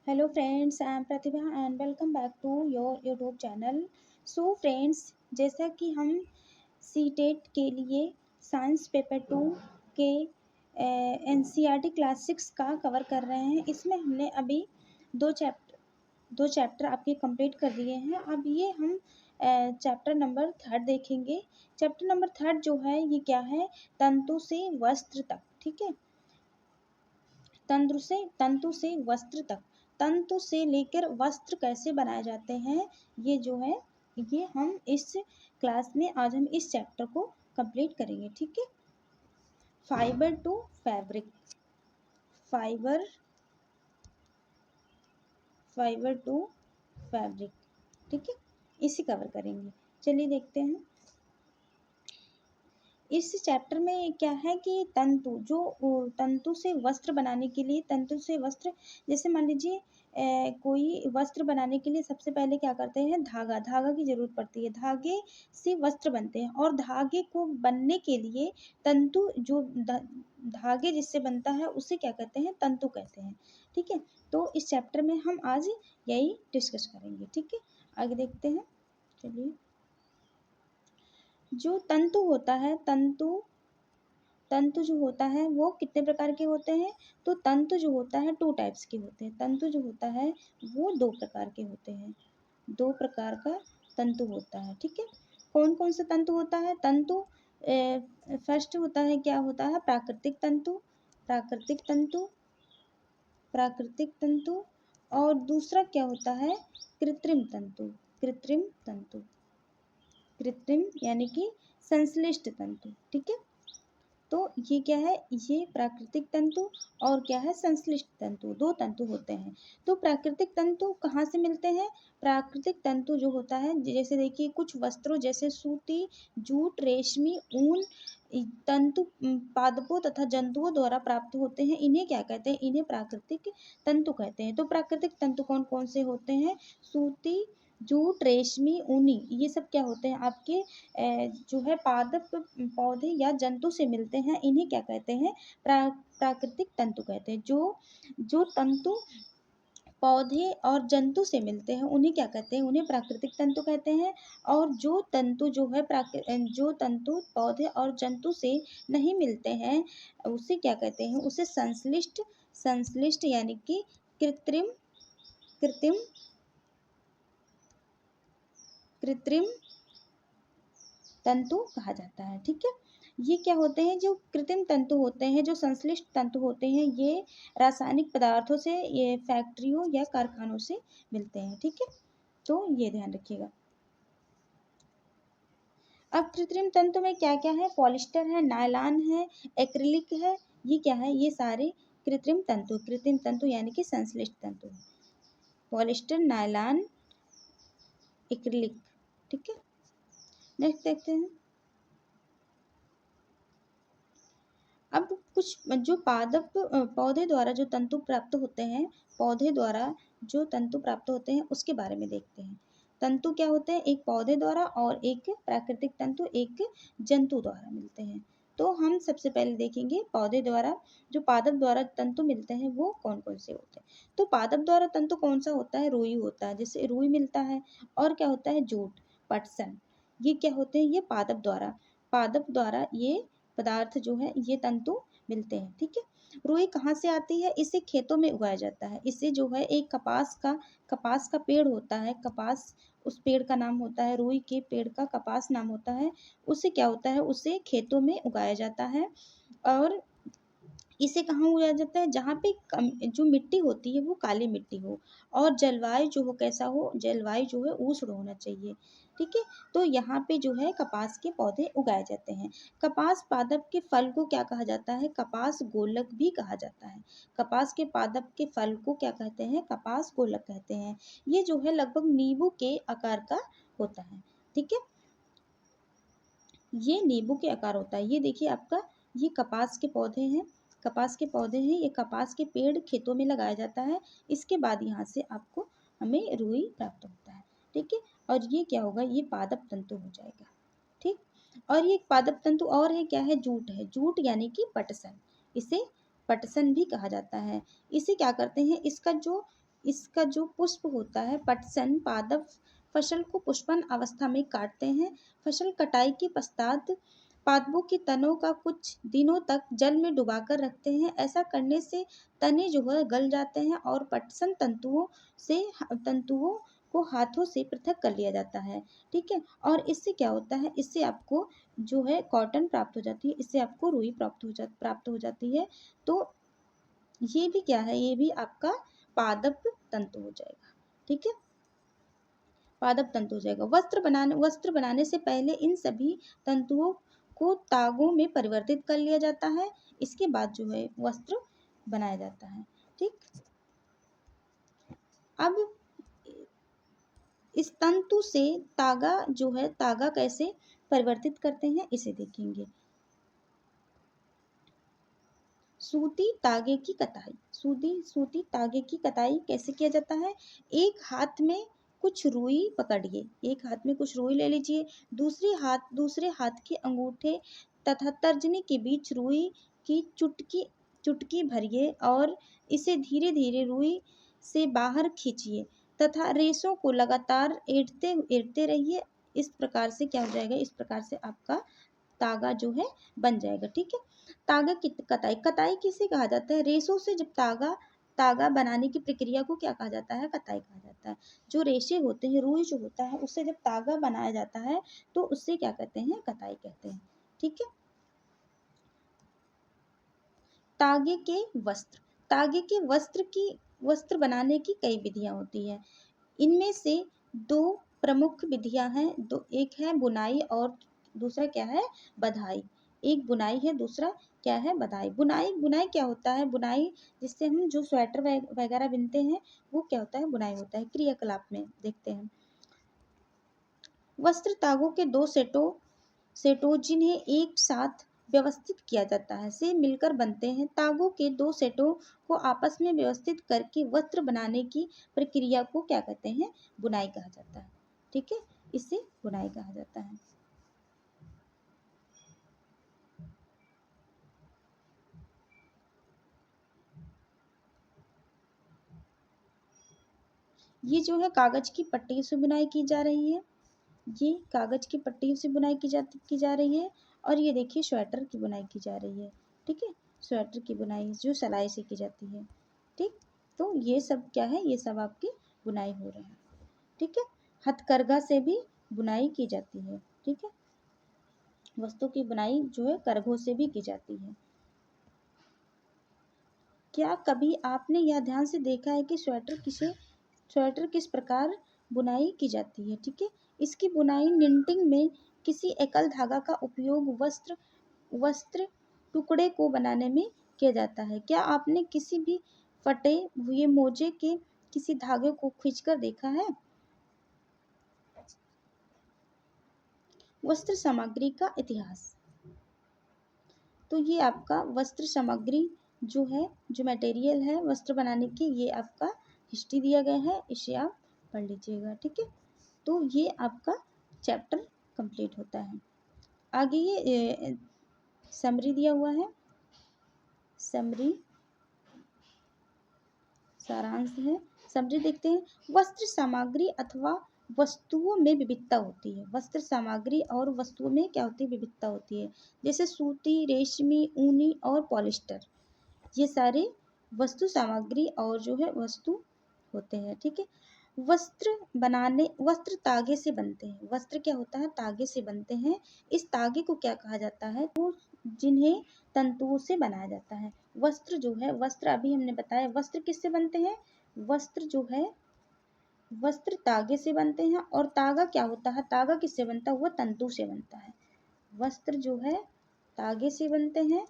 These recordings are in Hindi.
Hello friends, I am Pratibha and welcome back to your YouTube channel. So friends, जैसा कि हम सीटेट के लिए साइंस पेपर 2 के एनसीईआरटी क्लास 6 का कवर कर रहे हैं। इसमें हमने अभी दो चैप्टर आपके कंप्लीट कर दिए हैं। अब ये हम चैप्टर नंबर 3 देखेंगे। चैप्टर नंबर 3 जो है ये क्या है, तंतु से वस्त्र तक। ठीक है, तंतु से वस्त्र तक, तंतु से लेकर वस्त्र कैसे बनाए जाते हैं, ये जो है ये हम इस क्लास में आज हम इस चैप्टर को कंप्लीट करेंगे। ठीक है, fibre to fabric, fibre fibre to fabric. ठीक है, इसी कवर करेंगे। चलिए देखते हैं। इस चैप्टर में क्या है कि तंतु से वस्त्र बनाने के लिए, तंतु से वस्त्र, जैसे मान लीजिए कोई वस्त्र बनाने के लिए सबसे पहले क्या करते हैं, धागा की जरूरत पड़ती है। धागे से वस्त्र बनते हैं और धागे को बनने के लिए तंतु धागे जिससे बनता है उसे क्या कहते हैं, तंतु कहते हैं। ठीक है, तो इस चैप्टर में हम आज यही डिस्कस करेंगे। ठीक है, आगे देखते हैं। चलिए, जो तंतु होता है, तंतु जो होता है वो कितने प्रकार के होते हैं, तो तंतु जो होता है 2 टाइप्स के होते हैं। तंतु जो होता है वो 2 प्रकार के होते हैं, 2 प्रकार का तंतु होता है। ठीक है, कौन कौन सा तंतु होता है, तंतु फर्स्ट होता है, क्या होता है, प्राकृतिक तंतु, प्राकृतिक तंतु, प्राकृतिक तंतु। और दूसरा क्या होता है, कृत्रिम तंतु, कृत्रिम तंतु, कृत्रिम यानी कि संश्लिष्ट तंतु। ठीक है, तो ये क्या है, ये प्राकृतिक तंतु और क्या है, संश्लिष्ट तंतु, 2 तंतु होते हैं। तो प्राकृतिक तंतु कहाँ से मिलते हैं, प्राकृतिक तंतु जो होता है, जैसे देखिए कुछ वस्त्रों जैसे सूती, जूट, रेशमी, ऊन तंतु पादपों तथा जंतुओं द्वारा प्राप्त होते हैं। इन्हें क्या कहते हैं, इन्हें प्राकृतिक तंतु कहते हैं। तो प्राकृतिक तंतु कौन कौन से होते हैं, सूती, जूट, रेशमी, ऊनी, ये सब क्या होते हैं आपके जो है पादप पौधे या जंतु से मिलते हैं। इन्हें क्या कहते हैं, प्राकृतिक तंतु कहते हैं। जो तंतु पौधे और जंतु से मिलते हैं उन्हें क्या कहते हैं, उन्हें प्राकृतिक तंतु कहते हैं। और जो तंतु जो है जो तंतु पौधे और जंतु से नहीं मिलते हैं उसे क्या कहते हैं, उसे संश्लिष्ट, संश्लिष्ट यानी कि कृत्रिम, कृत्रिम, कृत्रिम तंतु कहा जाता है। ठीक है, ये क्या होते हैं, जो कृत्रिम तंतु होते हैं, जो संश्लिष्ट तंतु होते हैं, ये रासायनिक पदार्थों से, ये फैक्ट्रियों या कारखानों से मिलते हैं। ठीक है, तो ये ध्यान रखिएगा। अब कृत्रिम तंतु में क्या क्या है, पॉलिस्टर है, नायलॉन है, एक्रिलिक है, ये क्या है, ये सारे कृत्रिम तंतु यानी कि संश्लिष्ट तंतु है। Polyester, nylon, acrylic. ठीक है, नेक्स्ट देखते हैं। अब कुछ जो पौधे द्वारा जो तंतु प्राप्त होते हैं, पौधे द्वारा जो तंतु प्राप्त होते हैं उसके बारे में देखते हैं। तंतु क्या होते हैं, एक पौधे द्वारा और एक प्राकृतिक तंतु एक जंतु द्वारा मिलते हैं। तो हम सबसे पहले देखेंगे पौधे द्वारा, जो पादप द्वारा तंतु मिलते हैं वो कौन कौन से होते हैं। तो पादप द्वारा तंतु कौन सा होता है, रुई होता है, जैसे रुई मिलता है। और क्या होता है, जूट, पटसन, ये क्या होते हैं, ये पादप द्वारा ये पदार्थ जो है, ये तंतु मिलते हैं। ठीक है, रुई कहाँ से आती है, इसे खेतों में उगाया जाता है। इसे जो है एक कपास का पेड़ होता है, कपास, उस पेड़ का नाम होता है, रुई के पेड़ का कपास नाम होता है। उसे क्या होता है, उसे खेतों में उगाया जाता है। और इसे कहाँ उगाया जाता है, जहाँ पे जो मिट्टी होती है वो काली मिट्टी हो और जलवायु जो हो, कैसा हो, जलवायु जो है उष्ण होना चाहिए। ठीक है, तो यहाँ पे जो है कपास के पौधे उगाए जाते हैं। कपास पादप के फल को क्या कहा जाता है, कपास गोलक भी कहा जाता है। कपास के पादप के फल को क्या कहते हैं, कपास गोलक कहते हैं। ये जो है लगभग नींबू के आकार का होता है। ठीक है, ये नींबू के आकार होता है। ये देखिए आपका, ये कपास के पौधे हैं, कपास के पौधे हैं, ये कपास के पेड़ खेतों में लगाया जाता है। इसके बाद यहाँ से आपको हमें रुई प्राप्त होता है। ठीक है, और ये क्या होगा, ये पादप तंतु हो जाएगा। ठीक, और ये पादप तंतु और है, क्या है, जूट है, जूट यानी कि पटसन, इसे पटसन भी कहा जाता है। इसे क्या करते हैं, इसका जो इसका जो पुष्प होता है पटसन पादप फसल को पुष्पन अवस्था में काटते हैं। फसल कटाई के पश्चात पादपों के तनों का कुछ दिनों तक जल में डुबाकर रखते हैं। ऐसा करने से तने जो है गल जाते हैं और पटसन तंतुओं को हाथों से पृथक कर लिया जाता है। ठीक है, और इससे क्या होता है, इससे आपको जो है कॉटन प्राप्त हो जाती है, इससे आपको रुई प्राप्त हो जाती है। तो ये भी क्या है, ये भी आपका पादप तंतु हो जाएगा। ठीक है, पादप तंतु हो जाएगा। वस्त्र बनाने से पहले इन सभी तंतुओं को तागों में परिवर्तित कर लिया जाता है। इसके बाद जो है वस्त्र बनाया जाता है। ठीक, अब इस तंतु से तागा कैसे परिवर्तित करते हैं इसे देखेंगे। सूती तागे की कताई, सूती तागे की कताई कैसे किया जाता है। एक हाथ में कुछ रुई पकड़िए, एक हाथ में कुछ रुई ले लीजिए, दूसरे हाथ के अंगूठे तथा तर्जनी के बीच रुई की चुटकी भरिए और इसे धीरे धीरे रुई से बाहर खींचिए तथा रेशों को लगातार ऐंठते रहिए। इस प्रकार से क्या हो जाएगा, इस प्रकार से आपका तागा जो है बन जाएगा। ठीक है, तागा की कताई किसे कहा जाता है, रेशों से जब तागा बनाने की प्रक्रिया को क्या कहा जाता है, कताई कहा जाता है। जो रेशे होते हैं, रुई जो होता है, उससे जब तागा बनाया जाता है तो उससे क्या कहते हैं, कताई कहते हैं। ठीक है, तागे के वस्त्र बनाने की कई विधियां होती है। इनमें से दो प्रमुख विधियां हैं, एक है बुनाई और दूसरा क्या है, बधाई। एक बुनाई है, दूसरा क्या है, बधाई। बुनाई क्या होता है, बुनाई जिससे हम जो स्वेटर वगैरह बिनते हैं वो क्या होता है, बुनाई होता है। क्रियाकलाप में देखते हैं। वस्त्र तागों के दो सेटों जिन्हें एक साथ व्यवस्थित किया जाता है से मिलकर बनते हैं। तागों के दो सेटों को आपस में व्यवस्थित करके वस्त्र बनाने की प्रक्रिया को क्या कहते हैं, बुनाई कहा जाता है। ठीक है, इसे बुनाई कहा जाता है। ये जो है कागज की पट्टी से बुनाई की जा रही है, ये कागज की पट्टी से बुनाई की जा रही है। और ये देखिए स्वेटर की बुनाई की जा रही है। ठीक है, स्वेटर की बुनाई जो सिलाई से की जाती है। ठीक, तो ये सब क्या है, ये सब आपकी बुनाई हो रहा है। ठीक है, हथकरघा से भी बुनाई की जाती है। ठीक है, वस्तु की बुनाई जो है करघों से भी की जाती है। क्या कभी आपने यह ध्यान से देखा है कि स्वेटर किस प्रकार बुनाई की जाती है। ठीक है, इसकी बुनाई निटिंग में किसी एकल धागा का उपयोग वस्त्र टुकड़े को बनाने में किया जाता है। क्या आपने किसी भी फटे हुए मोजे के किसी धागे को खींचकर देखा है। वस्त्र सामग्री का इतिहास, तो ये आपका वस्त्र सामग्री जो है, जो मटेरियल है वस्त्र बनाने की, ये आपका हिस्ट्री दिया गया है, इसे आप पढ़ लीजिएगा। ठीक है, तो ये आपका चैप्टर कंप्लीट होता है। आगे ये समरी दिया हुआ है, समरी सारांश है। समरी देखते हैं। वस्त्र सामग्री अथवा वस्तुओं में विविधता होती है। वस्त्र सामग्री और वस्तुओं में क्या होती है, विविधता होती है। जैसे सूती, रेशमी, ऊनी और पॉलिस्टर, ये सारे वस्तु सामग्री और जो है वस्तु होते हैं। ठीक है, वस्त्र तागे से बनते हैं। वस्त्र क्या होता है, तागे से बनते हैं। इस तागे को क्या कहा जाता है, तो जिन्हें तंतुओं से बनाया जाता है। वस्त्र जो है, वस्त्र अभी हमने बताया, वस्त्र किससे बनते हैं, वस्त्र जो है वस्त्र तागे से बनते हैं। और तागा क्या होता है, तागा किससे बनता है, वह तंतु से बनता है। वस्त्र जो है तागे से बनते हैं,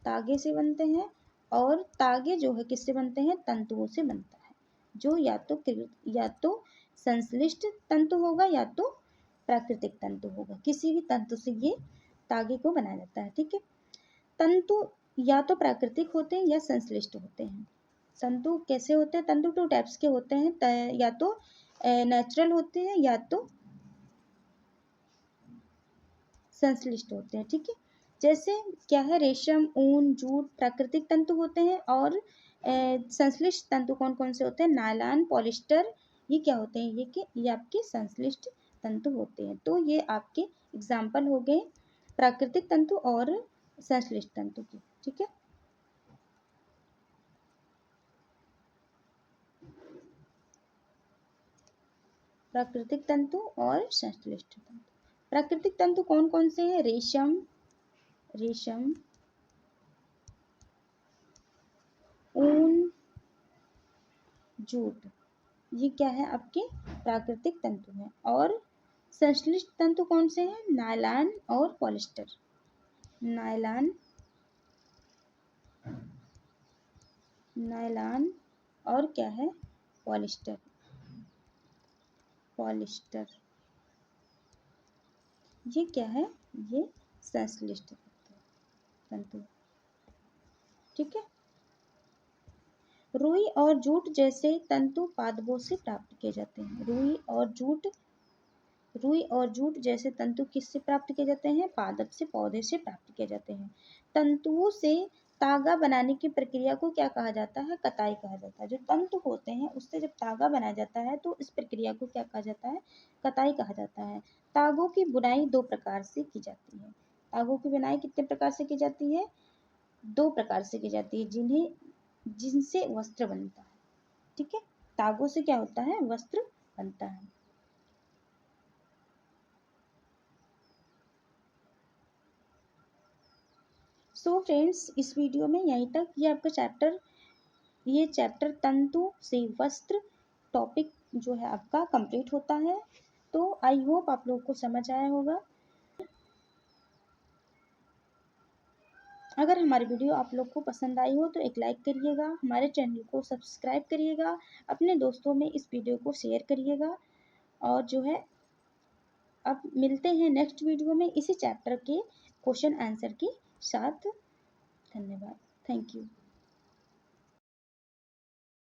तागे से बनते हैं। और तागे जो है किससे बनते हैं, तंतुओं से बनता है, जो या तो संश्लिष्ट तंतु होगा या तो प्राकृतिक तंतु होगा। किसी भी तंतु से ये तागे को बनाया जाता है। ठीक है, तंतु या तो प्राकृतिक होते हैं या संश्लिष्ट होते हैं। तंतु कैसे होते हैं, तंतु टू टाइप्स के होते हैं, या तो नेचुरल होते हैं या तो संश्लिष्ट होते हैं। ठीक है, जैसे क्या है, रेशम, ऊन, जूट प्राकृतिक तंतु होते हैं और संश्लिष्ट तंतु कौन कौन से होते हैं? नायलॉन, पॉलिस्टर, ये क्या होते हैं? ये आपके संश्लिष्ट तंतु होते हैं। तो ये आपके एग्जाम्पल हो गए प्राकृतिक तंतु और संश्लिष्ट तंतु के। ठीक है, प्राकृतिक तंतु और संश्लिष्ट तंतु। प्राकृतिक तंतु कौन कौन से हैं? रेशम, रेशम, ऊन, जूट, ये क्या है? आपके प्राकृतिक तंतु हैं। और संश्लिष्ट तंतु कौन से हैं? नायलॉन और पॉलिस्टर, नायलॉन, नायलॉन और क्या है? पॉलिस्टर, पॉलिस्टर, ये क्या है? ये संश्लिष्ट तंतु। ठीक है, रुई और जूट जैसे तंतु पादपों से प्राप्त किए जाते हैं। रुई और जूट जैसे तंतु किससे प्राप्त किए जाते हैं? पादप से, पौधे से प्राप्त किए जाते हैं। तंतुओं से तागा बनाने की प्रक्रिया को क्या कहा जाता है? कताई कहा जाता है। जो तंतु होते हैं उससे जब तागा बनाया जाता है तो इस प्रक्रिया को क्या कहा जाता है? कताई कहा जाता है। तागों की बुनाई दो प्रकार से की जाती है। तागों की बुनाई कितने प्रकार से की जाती है? दो प्रकार से की जाती है, जिनसे वस्त्र बनता है। ठीक है, तागों से क्या होता है? वस्त्र बनता है। सो फ्रेंड्स, इस वीडियो में यहीं तक। ये चैप्टर तंतु से वस्त्र टॉपिक जो है आपका कंप्लीट होता है। तो आई होप आप लोगों को समझ आया होगा। अगर हमारी वीडियो आप लोग को पसंद आई हो तो एक लाइक करिएगा, हमारे चैनल को सब्सक्राइब करिएगा, अपने दोस्तों में इस वीडियो को शेयर करिएगा। और जो है, अब मिलते हैं नेक्स्ट वीडियो में इसी चैप्टर के क्वेश्चन आंसर के साथ। धन्यवाद, थैंक यू।